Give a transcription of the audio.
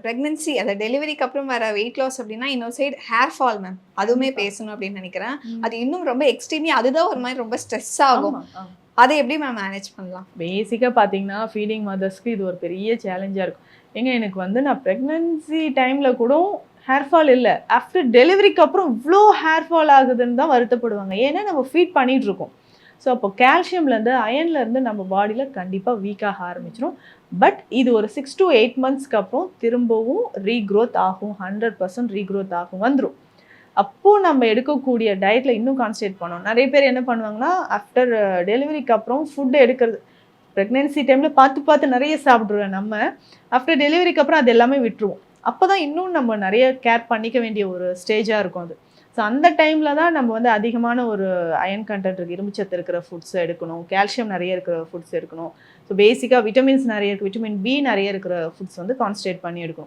Pregnancy அந்த டெலிவரிக்கு அப்புறம் வர வெயிட் லாஸ் அப்படின்னா இன்னொரு சைடு ஹேர் ஃபால் மேம். அதுவுமே கண்டிப்பா. பேசணும் அப்படின்னு நினைக்கிறேன். ம். அது இன்னும் ரொம்ப எக்ஸ்ட்ரீம்லி அதுதான் ஒரு மாதிரி ரொம்ப ஸ்ட்ரெஸ் ஆகும். ஆமா. அதை எப்படி மேம் மேனேஜ் பண்ணலாம்? பேசிக்கா பார்த்தீங்கன்னா, ஃபீடிங் மதர்ஸ்க்கு இது ஒரு பெரிய சேலஞ்சா இருக்கும். ஏங்க எனக்கு வந்து நான் பிரெக்னன்சி டைம்ல கூட ஹேர் ஃபால் இல்ல. ஆஃப்டர் டெலிவரிக்கு அப்புறம் இவ்ளோ ஹேர் ஃபால் ஆகுதுன்னு தான் வருத்தப்படுவாங்க. ஏன்னா நம்ம ஃபீட் பண்ணிட்டு இருக்கோம். ஸோ அப்போ கால்சியம்லேருந்து, அயன்லேருந்து நம்ம பாடியில கண்டிப்பா வீக் ஆக ஆரம்பிச்சுரும். பட் இது ஒரு 6 to 8 மந்த்ஸ்க்கு அப்புறம் திரும்பவும் ரீக்ரோத் ஆகும். 100% ரீக்ரோத் ஆகும். வந்துரும். அப்போ நம்ம எடுக்கக்கூடிய டயட்ல இன்னும் கான்சன்ட்ரேட் பண்ணணும். நிறைய பேர் என்ன பண்ணுவாங்கன்னா, ஆஃப்டர் டெலிவரிக்கு அப்புறம் ஃபுட் எடுக்கிறது பிரெக்னன்சி டைம்ல பார்த்து பார்த்து நிறைய சாப்பிடுவேன் நம்ம. ஆஃப்டர் டெலிவரிக்கு அப்புறம் அது எல்லாமே விட்டுருவோம். அப்பதான் இன்னும் நம்ம நிறைய கேர் பண்ணிக்க வேண்டிய ஒரு ஸ்டேஜா இருக்கும் அது. ஸோ அந்த டைம்ல தான் நம்ம வந்து அதிகமான ஒரு அயன் கண்டென்ட் இருக்கு, இரும்புச்சத்து இருக்கிற ஃபுட்ஸ் எடுக்கணும், கால்சியம் நிறைய இருக்கிற ஃபுட்ஸ் எடுக்கணும். ஸோ பேசிக்கா விட்டமின்ஸ் நிறைய இருக்கு, விட்டமின் பி நிறைய இருக்கிற ஃபுட்ஸ் வந்து கான்சன்ட்ரேட் பண்ணி எடுக்கணும்.